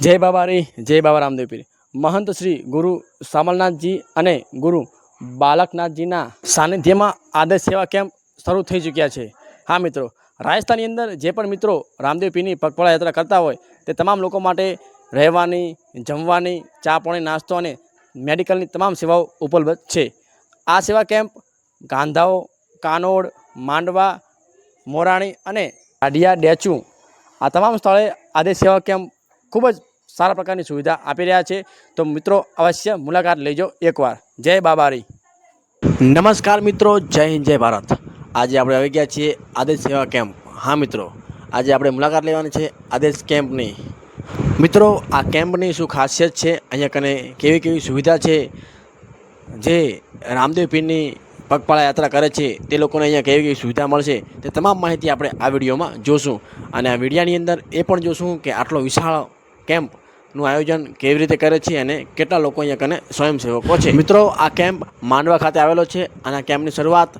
જય બાબારી જય બાબા રામદેવ પીર મહંત શ્રી ગુરુ સામલનાથજી અને ગુરુ બાલકનાથજીના સાનિધ્યમાં આદર્શ સેવા કેમ્પ શરૂ થઈ ચૂક્યા છે। હા મિત્રો, રાજસ્થાનની અંદર જે પણ મિત્રો રામદેવ પીરની પગપાળા યાત્રા કરતા હોય તે તમામ લોકો માટે રહેવાની, જમવાની, ચા પાણી, નાસ્તો અને મેડિકલની તમામ સેવાઓ ઉપલબ્ધ છે। આ સેવા કેમ્પ ગાંધાઓ, કાનોડ, માંડવા, મોરાણી અને આડિયા ડેચુ આ તમામ સ્થળે આદર્શ સેવા કેમ્પ ખૂબ જ સારા પ્રકારની સુવિધા આપી રહ્યા છે। તો મિત્રો અવશ્ય મુલાકાત લેજો એકવાર। જય બાબારી। નમસ્કાર મિત્રો, જય હિન્દ, જય ભારત। આજે આપણે આવી ગયા છીએ આદર્શ સેવા કેમ્પ। હા મિત્રો, આજે આપણે મુલાકાત લેવાની છે આદર્શ કેમ્પની। મિત્રો, આ કેમ્પની શું ખાસિયત છે, અહીંયા કને કેવી કેવી સુવિધા છે, જે રામદેવ પીરની પગપાળા યાત્રા કરે છે તે લોકોને અહીંયા કેવી કેવી સુવિધા મળશે તે તમામ માહિતી આપણે આ વિડીયોમાં જોશું। અને આ વિડીયાની અંદર એ પણ જોશું કે આટલો વિશાળ કેમ્પનું આયોજન કેવી રીતે કરે છે અને કેટલા લોકો અહીંયા કને સ્વયંસેવકો છે। મિત્રો, આ કેમ્પ માંડવા ખાતે આવેલો છે અને આ કેમ્પની શરૂઆત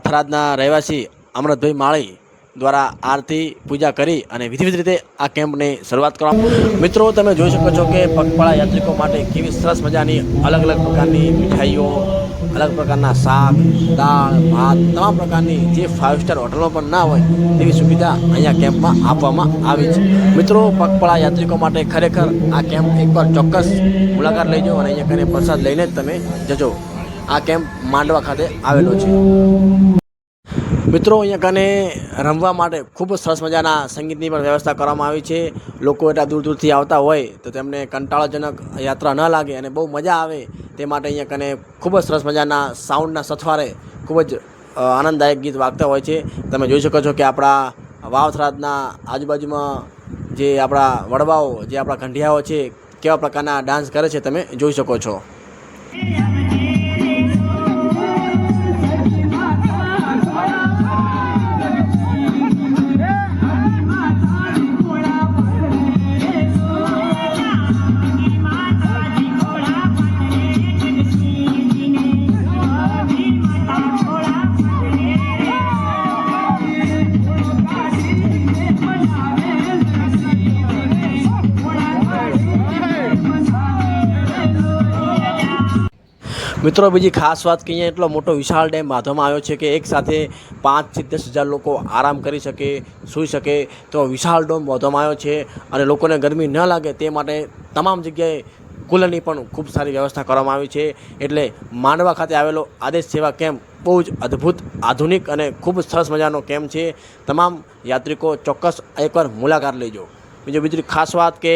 થરાદના રહેવાસી અમરતભાઈ માળી દ્વારા આરતી પૂજા કરી અને વિધિવત રીતે આ કેમ્પની શરૂઆત કરવામાં। મિત્રો, તમે જોઈ શકો છો કે પગપાળા યાત્રિકો માટે કેવી સરસ મજાની અલગ અલગ પ્રકારની મીઠાઈઓ, અલગ પ્રકારના શાક, દાળ, ભાત, તમામ પ્રકારની જે 5 સ્ટાર હોટલમાં પણ ના હોય તેવી સુવિધા અહીંયા કેમ્પમાં આપવામાં આવી છે। મિત્રો, પગપાળા યાત્રિકો માટે ખરેખર આ કેમ્પ એકવાર ચોક્કસ મુલાકાત લેજો અને અહીંયા કરીને પ્રસાદ લઈને જ તમે જજો। આ કેમ્પ માંડવા ખાતે આવેલો છે। મિત્રો, અહીંયા કને રમવા માટે ખૂબ જ સરસ મજાના સંગીતની પણ વ્યવસ્થા કરવામાં આવી છે। લોકો એટલા દૂર દૂરથી આવતા હોય તો તેમને કંટાળાજનક યાત્રા ન લાગે અને બહુ મજા આવે તે માટે અહીંયા કને ખૂબ જ સરસ મજાના સાઉન્ડના સથવારે ખૂબ જ આનંદદાયક ગીત વાગતા હોય છે। તમે જોઈ શકો છો કે આપણા વાવથરાદના આજુબાજુમાં જે આપણા વડવાઓ, જે આપણા કંઢિયાઓ છે, કેવા પ્રકારના ડાન્સ કરે છે તમે જોઈ શકો છો। મિત્રો, બીજી ખાસ વાત કે અહીંયા એટલો મોટો વિશાળ ડેમ બાંધવામાં આવ્યો છે કે એક સાથે 5 થી 10,000 લોકો આરામ કરી શકે, સૂઈ શકે તો વિશાળ ડેમ બાંધવામાં આવ્યો છે। અને લોકોને ગરમી ન લાગે તે માટે તમામ જગ્યાએ કુલરની પણ ખૂબ સારી વ્યવસ્થા કરવામાં આવી છે। એટલે માંડવા ખાતે આવેલો આદર્શ સેવા કેમ્પ બહુ જ અદ્ભુત, આધુનિક અને ખૂબ સરસ મજાનો કેમ્પ છે। તમામ યાત્રિકો ચોક્કસ એકવાર મુલાકાત લેજો। બીજી ખાસ વાત કે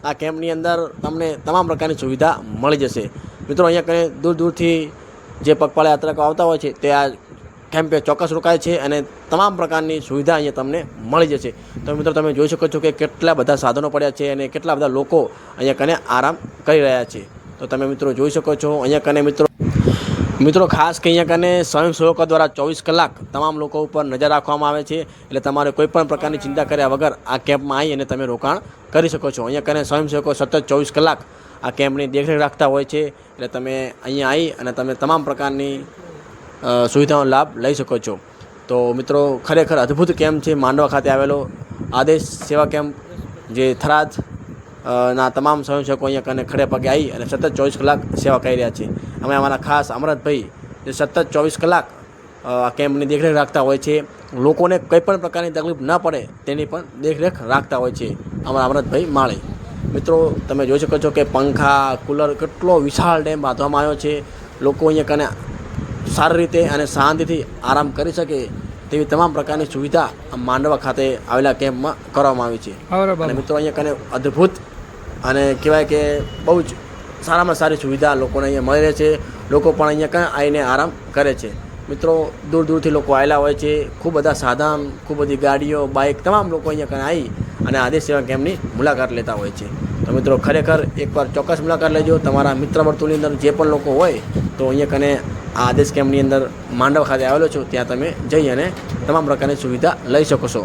આ કેમ્પની અંદર તમને તમામ પ્રકારની સુવિધા મળી જશે। મિત્રો, અહીંયા કંઈ દૂર દૂરથી જે પગપાળા યાત્રાઓ આવતા હોય છે તે આ કેમ્પે ચોક્કસ રોકાય છે અને તમામ પ્રકારની સુવિધા અહીંયા તમને મળી જશે। તો મિત્રો, તમે જોઈ શકો છો કે કેટલા બધા સાધનો પડ્યા છે અને કેટલા બધા લોકો અહીંયા કને આરામ કરી રહ્યા છે। તો તમે મિત્રો જોઈ શકો છો અહીંયા કને મિત્રો ખાસ કે અહીંયા કને સ્વયંસેવકો દ્વારા 24 કલાક તમામ લોકો ઉપર નજર રાખવામાં આવે છે। એટલે તમારે કોઈ પણ પ્રકારની ચિંતા કર્યા વગર આ કેમ્પમાં આવી અને તમે રોકાણ કરી શકો છો। અહીંયા કને સ્વયંસેવકો સતત 24 કલાક આ કેમ્પની દેખરેખ રાખતા હોય છે। એટલે તમે અહીંયા આવી અને તમે તમામ પ્રકારની સુવિધાનો લાભ લઈ શકો છો। તો મિત્રો, ખરેખર અદ્ભુત કેમ્પ છે માંડવા ખાતે આવેલો આદર્શ સેવા કેમ્પ, જે થરાદ ના તમામ સ્વયંસેવકો અહીંયા કને ખડે પગે આવી અને સતત 24 કલાક સેવા કરી રહ્યા છે। અમે અમારા ખાસ અમરતભાઈ જે સતત 24 કલાક આ કેમ્પની દેખરેખ રાખતા હોય છે, લોકોને કંઈ પણ પ્રકારની તકલીફ ન પડે તેની પણ દેખરેખ રાખતા હોય છે અમારા અમરતભાઈ માળી। મિત્રો, તમે જોઈ શકો છો કે પંખા, કુલર, કેટલો વિશાળ ડેમ બાંધવામાં આવ્યો છે। લોકો અહીંયા કને સારી રીતે અને શાંતિથી આરામ કરી શકે તેવી તમામ પ્રકારની સુવિધા માંડવા ખાતે આવેલા કેમ્પમાં કરવામાં આવી છે। અને મિત્રો, અહીંયા કને અદ્ભુત અને કહેવાય કે બહુ જ સારામાં સારી સુવિધા લોકોને અહીંયા મળી રહે છે। લોકો પણ અહીંયા કાંઈ આવીને આરામ કરે છે। મિત્રો, દૂર દૂરથી લોકો આવેલા હોય છે, ખૂબ બધા સાધન, ખૂબ બધી ગાડીઓ, બાઇક, તમામ લોકો અહીંયા કાંઈ આવી અને આદર્શ સેવા કેમ્પની મુલાકાત લેતા હોય છે। તો મિત્રો, ખરેખર એકવાર ચોક્કસ મુલાકાત લેજો। તમારા મિત્ર વર્તુળની અંદર જે પણ લોકો હોય તો અહીંયા કને આ આદર્શ કેમ્પની અંદર માંડવા ખાતે આવેલો છો ત્યાં તમે જઈ અને તમામ પ્રકારની સુવિધા લઈ શકો છો।